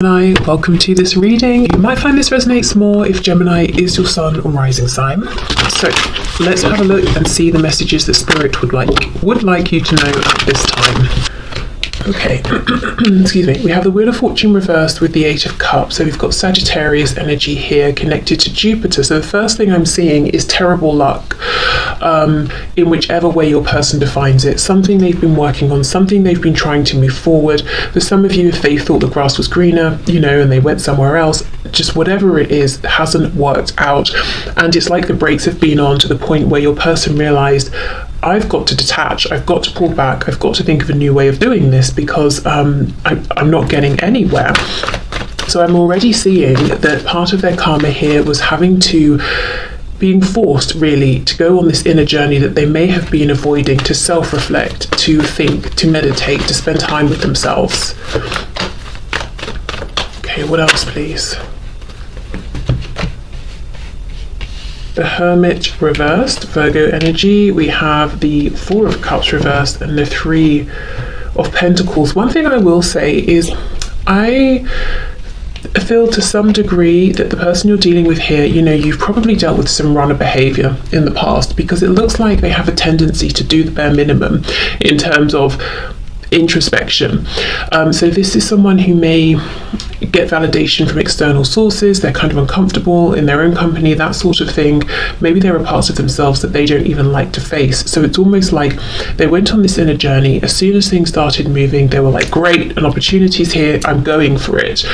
Gemini, welcome to this reading. You might find this resonates more if Gemini is your sun or rising sign. So let's have a look and see the messages that Spirit would like you to know at this time. Okay, excuse me. We have the Wheel of Fortune reversed with the Eight of Cups. So we've got Sagittarius energy here connected to Jupiter. So the first thing I'm seeing is terrible luck in whichever way your person defines it. Something they've been working on, something they've been trying to move forward. For some of you, if they thought the grass was greener, and they went somewhere else, just whatever it is hasn't worked out. And it's like the brakes have been on to the point where your person realized, I've got to detach, I've got to pull back, I've got to think of a new way of doing this because I'm not getting anywhere. So I'm already seeing that part of their karma here was being forced really to go on this inner journey that they may have been avoiding, to self-reflect, to think, to meditate, to spend time with themselves. Okay, what else please? The Hermit reversed, Virgo energy. We have the Four of Cups reversed and the Three of Pentacles. One thing I will say is I feel to some degree that the person you're dealing with here, you've probably dealt with some runner behavior in the past, because it looks like they have a tendency to do the bare minimum in terms of introspection. So this is someone who may get validation from external sources. They're kind of uncomfortable in their own company, that sort of thing. Maybe there are parts of themselves that they don't even like to face. So it's almost like they went on this inner journey. As soon as things started moving, they were like, great, an opportunity's here, I'm going for it.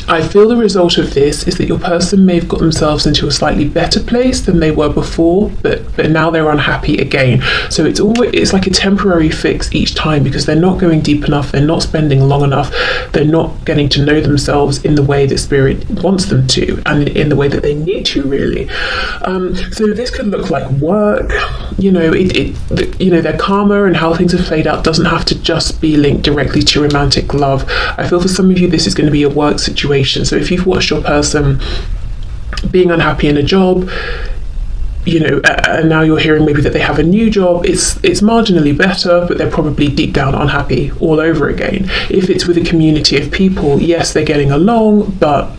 I feel the result of this is that your person may have got themselves into a slightly better place than they were before, but now they're unhappy again. So it's like a temporary fix each time, because they're not going deep enough, they're not spending long enough, they're not getting to know themselves in the way that Spirit wants them to, and in the way that they need to, really. So this could look like work, their karma and how things have played out doesn't have to just be linked directly to romantic love. I feel for some of you this is going to be a work situation. So if you've watched your person being unhappy in a job, and now you're hearing maybe that they have a new job, it's marginally better, but they're probably deep down unhappy all over again. If it's with a community of people, yes, they're getting along, but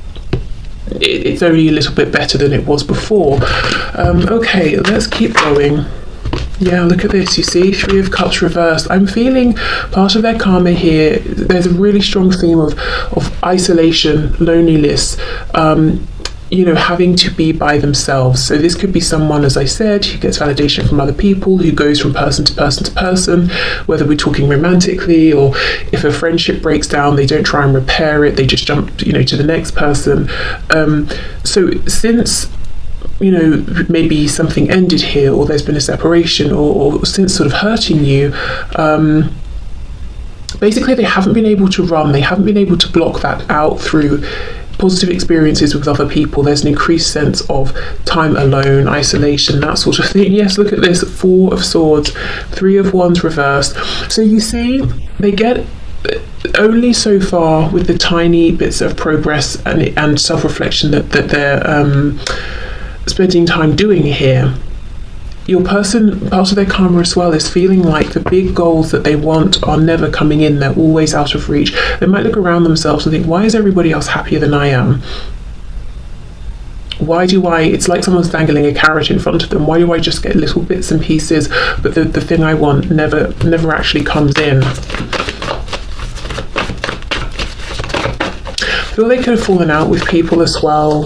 it's only a little bit better than it was before. Okay, let's keep going. Yeah, look at this, you see, Three of Cups reversed. I'm feeling part of their karma here. There's a really strong theme of isolation, loneliness, having to be by themselves. So this could be someone, as I said, who gets validation from other people, who goes from person to person to person, whether we're talking romantically, or if a friendship breaks down, they don't try and repair it, they just jump, to the next person. So since maybe something ended here, or there's been a separation, or since sort of hurting you, basically they haven't been able to run, they haven't been able to block that out through positive experiences with other people. There's an increased sense of time alone, isolation, that sort of thing. Yes, look at this, Four of Swords, Three of Wands reversed. So you see, they get only so far with the tiny bits of progress and self-reflection that they're spending time doing here. Your person, part of their karma as well, is feeling like the big goals that they want are never coming in, they're always out of reach. They might look around themselves and think, why is everybody else happier than I am? It's like someone's dangling a carrot in front of them. Why do I just get little bits and pieces, but the thing I want never actually comes in? I feel they could have fallen out with people as well.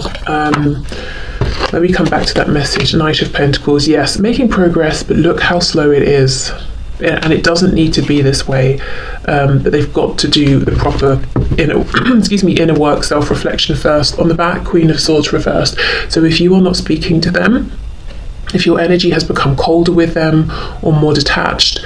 Let me come back to that message. Knight of Pentacles, yes, making progress, but look how slow it is. And it doesn't need to be this way, but they've got to do the proper inner work, self-reflection first. On the back, Queen of Swords reversed. So if you are not speaking to them, if your energy has become colder with them or more detached,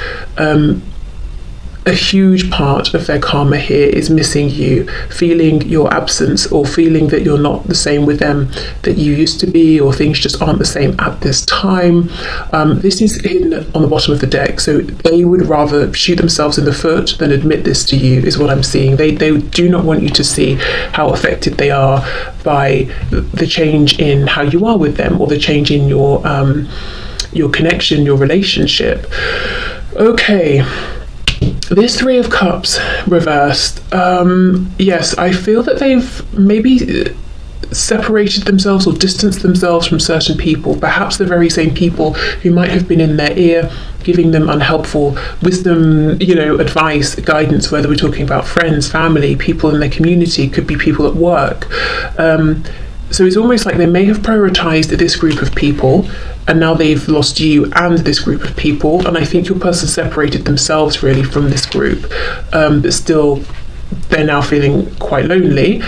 a huge part of their karma here is missing you, feeling your absence, or feeling that you're not the same with them that you used to be, or things just aren't the same at this time. This is hidden on the bottom of the deck, so they would rather shoot themselves in the foot than admit this to you, is what I'm seeing. They do not want you to see how affected they are by the change in how you are with them, or the change in your connection, your relationship. Okay. This Three of Cups reversed, yes, I feel that they've maybe separated themselves or distanced themselves from certain people, perhaps the very same people who might have been in their ear giving them unhelpful wisdom, advice, guidance, whether we're talking about friends, family, people in their community, could be people at work. So it's almost like they may have prioritized this group of people, and now they've lost you and this group of people, and I think your person separated themselves really from this group, but still they're now feeling quite lonely.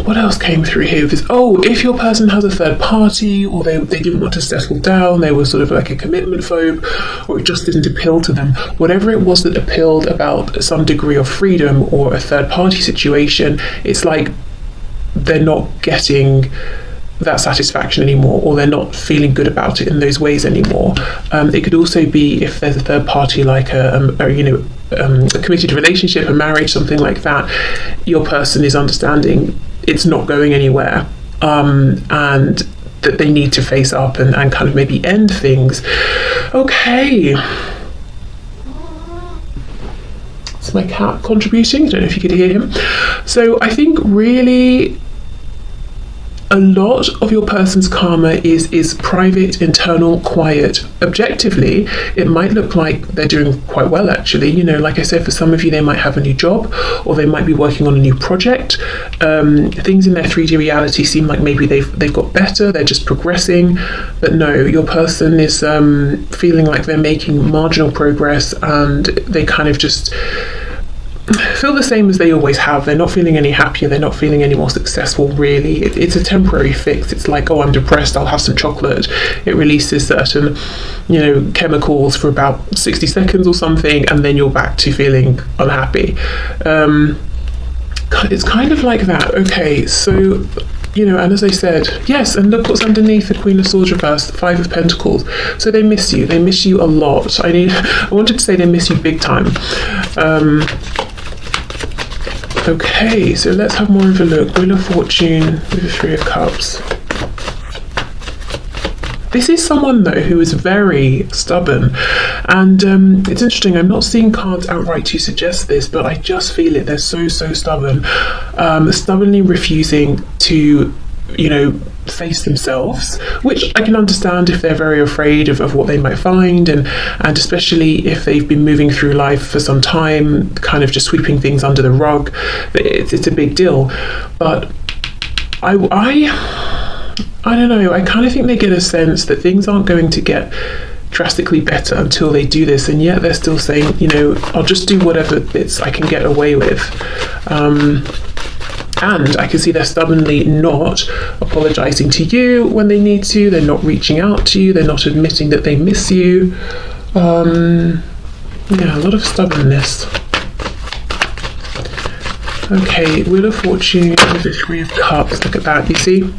What else came through here? If your person has a third party, or they didn't want to settle down, they were sort of like a commitment phobe, or it just didn't appeal to them, whatever it was that appealed about some degree of freedom or a third party situation, it's like they're not getting that satisfaction anymore, or they're not feeling good about it in those ways anymore. It could also be if there's a third party, like a committed relationship, a marriage, something like that, your person is understanding it's not going anywhere, and that they need to face up and kind of maybe end things. Okay. It's my cat contributing. I don't know if you could hear him. So I think really a lot of your person's karma is private, internal, quiet. Objectively, it might look like they're doing quite well, actually. Like I said, for some of you, they might have a new job, or they might be working on a new project. Things in their 3D reality seem like maybe they've got better, they're just progressing. But no, your person is feeling like they're making marginal progress, and they kind of just feel the same as they always have. They're not feeling any happier, they're not feeling any more successful, really. It's a temporary fix. It's like, I'm depressed, I'll have some chocolate. It releases certain chemicals for about 60 seconds or something, and then you're back to feeling unhappy. It's kind of like that. Okay, so and as I said, yes, and look what's underneath the Queen of Swords reversed, the Five of Pentacles. So they miss you a lot. I wanted to say they miss you big time. Okay, so let's have more of a look. Wheel of Fortune with the Three of Cups. This is someone, though, who is very stubborn. And it's interesting, I'm not seeing cards outright to suggest this, but I just feel it. They're so stubborn. Stubbornly refusing to, face themselves, which I can understand if they're very afraid of what they might find, and especially if they've been moving through life for some time, kind of just sweeping things under the rug. It's a big deal. But I don't know, I kind of think they get a sense that things aren't going to get drastically better until they do this, and yet they're still saying, I'll just do whatever bits I can get away with. And I can see they're stubbornly not apologising to you when they need to, they're not reaching out to you, they're not admitting that they miss you. A lot of stubbornness. Okay, Wheel of Fortune with the Three of Cups, look at that, you see?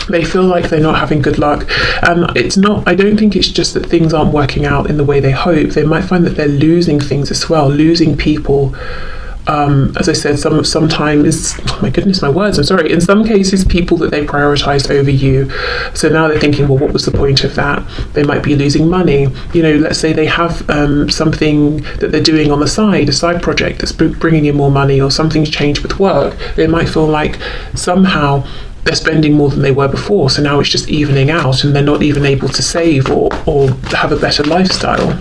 They feel like they're not having good luck. I don't think it's just that things aren't working out in the way they hope. They might find that they're losing things as well, losing people. As I said, sometimes, oh my goodness, my words, I'm sorry, in some cases, people that they prioritised over you. So now they're thinking, well, what was the point of that? They might be losing money. Let's say they have something that they're doing on the side, a side project that's bringing in more money, or something's changed with work. They might feel like somehow they're spending more than they were before, so now it's just evening out, and they're not even able to save or have a better lifestyle.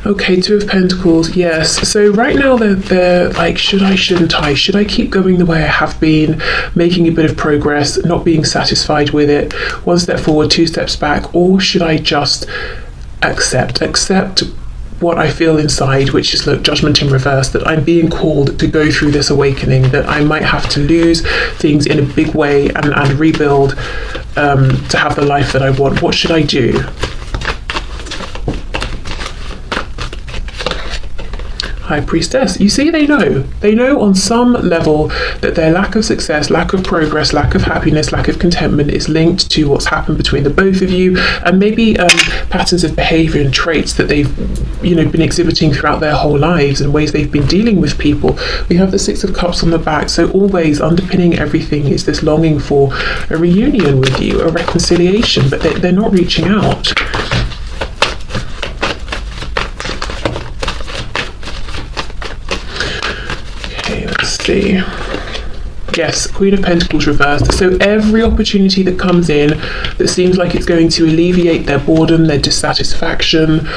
Okay, Two of Pentacles, yes. So right now they're like, should I, shouldn't I? Should I keep going the way I have been, making a bit of progress, not being satisfied with it, one step forward, two steps back, or should I just accept what I feel inside, which is, look, Judgment in reverse, that I'm being called to go through this awakening, that I might have to lose things in a big way and rebuild to have the life that I want. What should I do? High Priestess. You see, they know on some level that their lack of success, lack of progress, lack of happiness, lack of contentment is linked to what's happened between the both of you, and maybe patterns of behavior and traits that they've been exhibiting throughout their whole lives, and ways they've been dealing with people. We have the Six of Cups on the back, so always underpinning everything is this longing for a reunion with you, a reconciliation, but they're not reaching out. See. Yes, Queen of Pentacles reversed. So every opportunity that comes in that seems like it's going to alleviate their boredom, their dissatisfaction,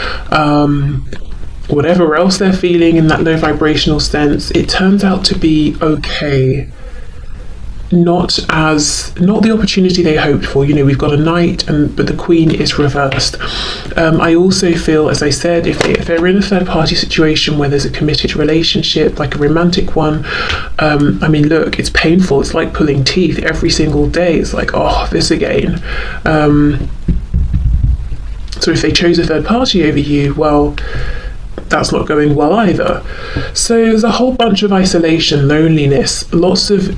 whatever else they're feeling in that low vibrational sense, it turns out to be okay. Not the opportunity they hoped for. We've got a Knight, but the Queen is reversed. I also feel, as I said, if they're in a third party situation where there's a committed relationship, like a romantic one, look, it's painful. It's like pulling teeth every single day. It's like, oh, this again. So if they chose a third party over you, well, that's not going well either. So there's a whole bunch of isolation, loneliness, lots of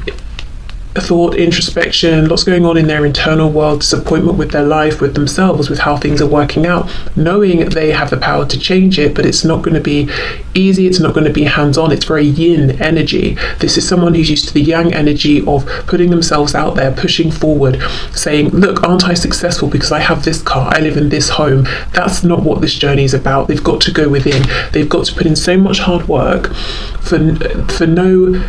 thought, introspection, lots going on in their internal world, disappointment with their life, with themselves, with how things are working out, knowing they have the power to change it, but it's not going to be easy, it's not going to be hands-on. It's very yin energy. This is someone who's used to the yang energy of putting themselves out there, pushing forward, saying, look, aren't I successful because I have this car, I live in this home. That's not what this journey is about. They've got to go within. They've got to put in so much hard work for no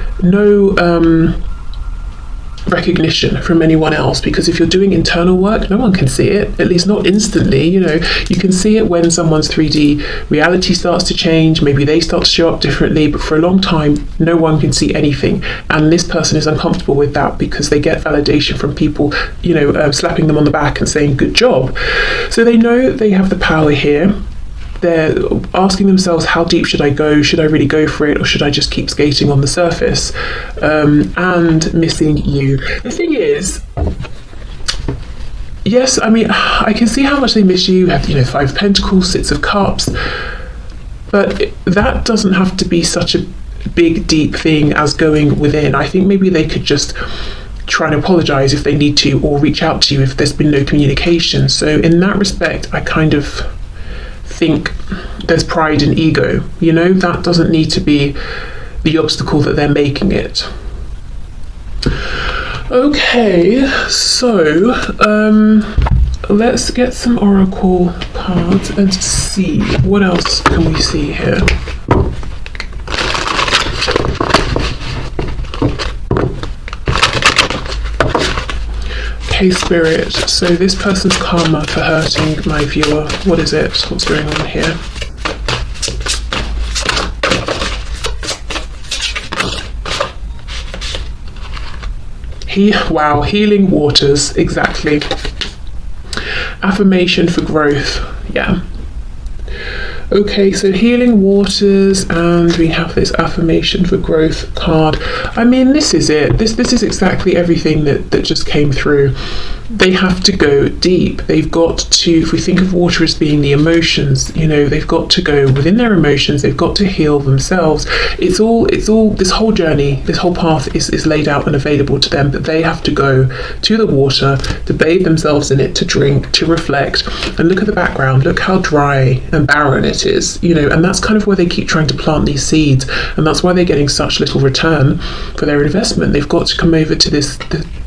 recognition from anyone else, because if you're doing internal work, no one can see it, at least not instantly. You can see it when someone's 3D reality starts to change, maybe they start to show up differently, but for a long time no one can see anything, and this person is uncomfortable with that because they get validation from people slapping them on the back and saying good job. So they know they have the power here. They're asking themselves, how deep should I go? Should I really go for it, or should I just keep skating on the surface? And missing you. The thing is, yes, I can see how much they miss you. Have Five of Pentacles, Six of Cups, but that doesn't have to be such a big, deep thing as going within. I think maybe they could just try and apologise if they need to, or reach out to you if there's been no communication. So in that respect, I kind of think there's pride and ego. That doesn't need to be the obstacle that they're making it. Okay, so let's get some oracle cards and see what else can we see here. Okay, Spirit, so this person's karma for hurting my viewer. What is it? What's going on here? Wow, healing waters, exactly. Affirmation for growth, yeah. Okay, so healing waters, and we have this affirmation for growth card. This is it. This is exactly everything that just came through. They have to go deep. They've got to, if we think of water as being the emotions, they've got to go within their emotions. They've got to heal themselves. It's all this whole journey, this whole path is laid out and available to them, but they have to go to the water, to bathe themselves in it, to drink, to reflect, and look at the background. Look how dry and barren it is, and that's kind of where they keep trying to plant these seeds, and that's why they're getting such little return for their investment. They've got to come over to this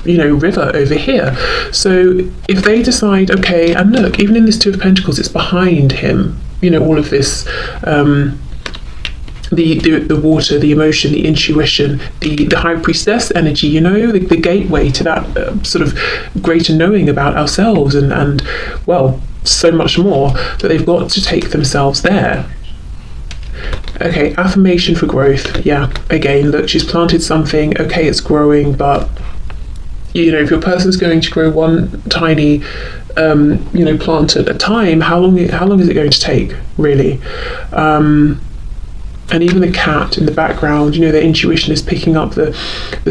river over here. So if they decide, okay, and look, even in this Two of Pentacles, it's behind him, all of this, the water, the emotion, the intuition, the High Priestess energy, the gateway to that sort of greater knowing about ourselves, and well, so much more, that they've got to take themselves there. Okay, affirmation for growth. Yeah, again, look, she's planted something. Okay, it's growing, but if your person's going to grow one tiny plant at a time, how long is it going to take, really? And even the cat in the background, their intuition is picking up the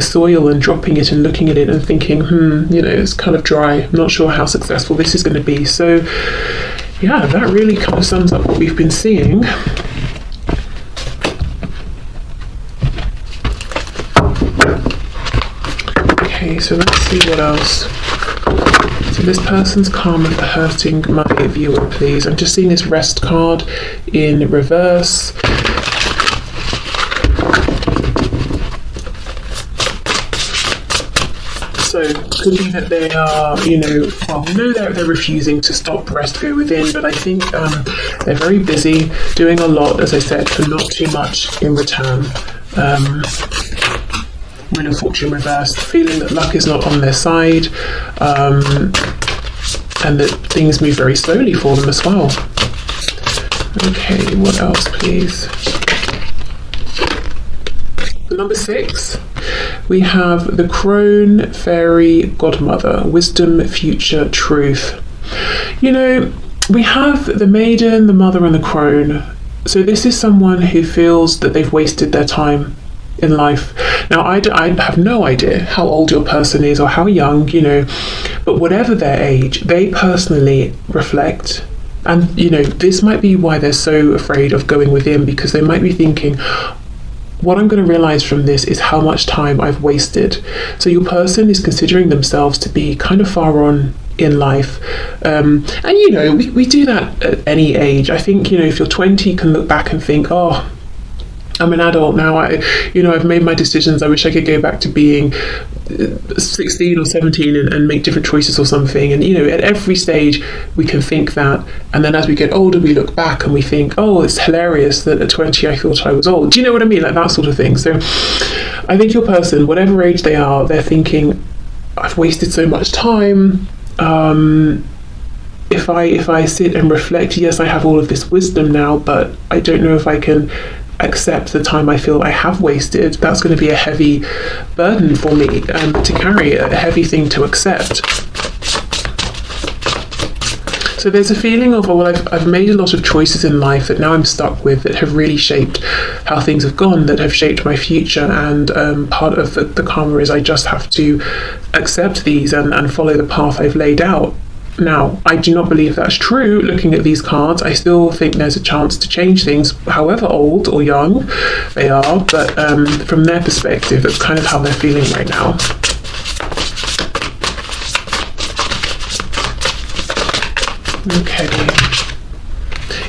soil and dropping it and looking at it and thinking, it's kind of dry. I'm not sure how successful this is going to be. So yeah, that really kind of sums up what we've been seeing. so let's see what else. So this person's karma for hurting my viewer, please. I'm just seeing this rest card in reverse. So could be that they are, well, we know they're refusing to stop rest, go within, but I think they're very busy, doing a lot, as I said, for not too much in return. Wheel of Fortune reversed, feeling that luck is not on their side, and that things move very slowly for them as well. Okay, what else, please? Number 6, we have the Crone Fairy Godmother, Wisdom, Future, Truth. We have the Maiden, the Mother, and the Crone. So this is someone who feels that they've wasted their time in life. Now, I have no idea how old your person is or how young, but whatever their age, they personally reflect. And, this might be why they're so afraid of going within, because they might be thinking, what I'm going to realize from this is how much time I've wasted. So your person is considering themselves to be kind of far on in life. And, we do that at any age. I think, if you're 20, you can look back and think, oh, I'm an adult now. I've made my decisions. I wish I could go back to being 16 or 17 and make different choices or something. And, at every stage we can think that. And then as we get older, we look back and we think, oh, it's hilarious that at 20 I thought I was old. Do you know what I mean? Like that sort of thing. So I think your person, whatever age they are, they're thinking, I've wasted so much time. If I sit and reflect, yes, I have all of this wisdom now, but I don't know if I can accept the time I feel I have wasted. That's going to be a heavy burden for me to carry, a heavy thing to accept. So there's a feeling of, well, I've made a lot of choices in life that now I'm stuck with, that have really shaped how things have gone, that have shaped my future, and part of the karma is I just have to accept these and follow the path I've laid out. Now, I do not believe that's true. Looking at these cards, I still think there's a chance to change things, however old or young they are, but from their perspective, that's kind of how they're feeling right now. Okay.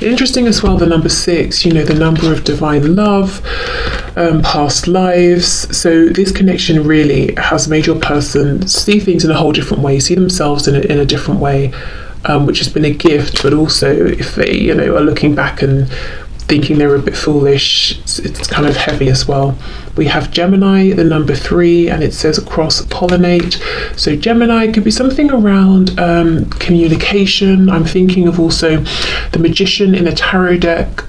Interesting as well, the number 6, the number of divine love, past lives. So this connection really has made your person see things in a whole different way, see themselves in a different way, which has been a gift. But also, if they, are looking back and thinking they're a bit foolish, it's kind of heavy as well. We have Gemini, the number 3, and it says cross-pollinate. So Gemini could be something around communication. I'm thinking of also the Magician in the tarot deck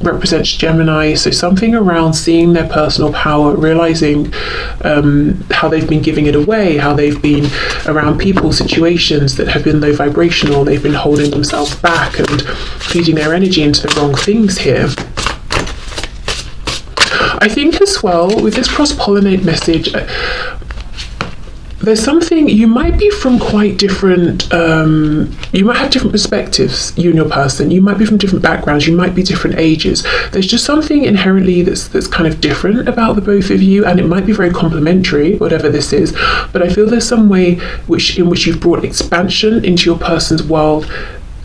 represents Gemini, so something around seeing their personal power, realizing how they've been giving it away, how they've been around people, situations that have been low vibrational, they've been holding themselves back and feeding their energy into the wrong things here. I think as well, with this cross-pollinate message, there's something, you might be from quite different, you might have different perspectives, you and your person, you might be from different backgrounds, you might be different ages. There's just something inherently that's kind of different about the both of you, and it might be very complementary, whatever this is, but I feel there's some way in which you've brought expansion into your person's world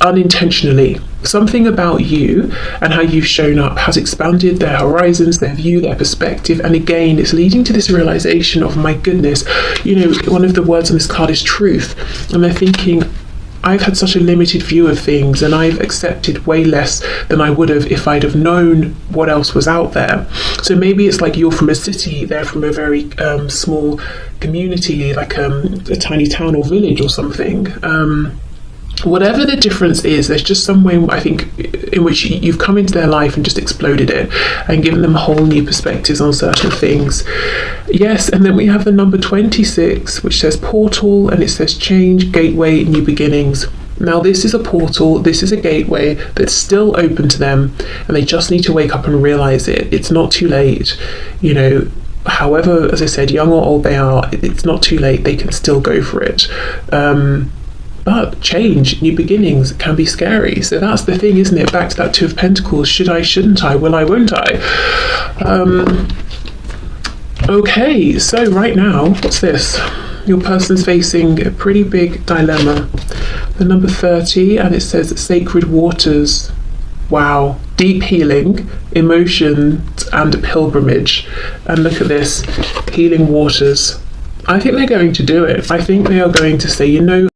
unintentionally. Something about you and how you've shown up has expanded their horizons, their view, their perspective, and again it's leading to this realization of, my goodness, one of the words on this card is truth, and they're thinking, I've had such a limited view of things and I've accepted way less than I would have if I'd have known what else was out there. So maybe it's like you're from a city, they're from a very small community, like a tiny town or village or something. Whatever the difference is, there's just some way, I think, in which you've come into their life and just exploded it and given them whole new perspectives on certain things. Yes, and then we have the number 26, which says portal, and it says change, gateway, new beginnings. Now this is a portal, this is a gateway that's still open to them, and they just need to wake up and realize it. It's not too late, however, as I said, young or old they are, it's not too late, they can still go for it. But change, new beginnings can be scary. So that's the thing, isn't it? Back to that 2 of Pentacles. Should I, shouldn't I? Will I, won't I? Okay, so right now, what's this? Your person is facing a pretty big dilemma. The number 30, and it says sacred waters. Wow. Deep healing, emotions, and a pilgrimage. And look at this, healing waters. I think they're going to do it. I think they are going to say, you know,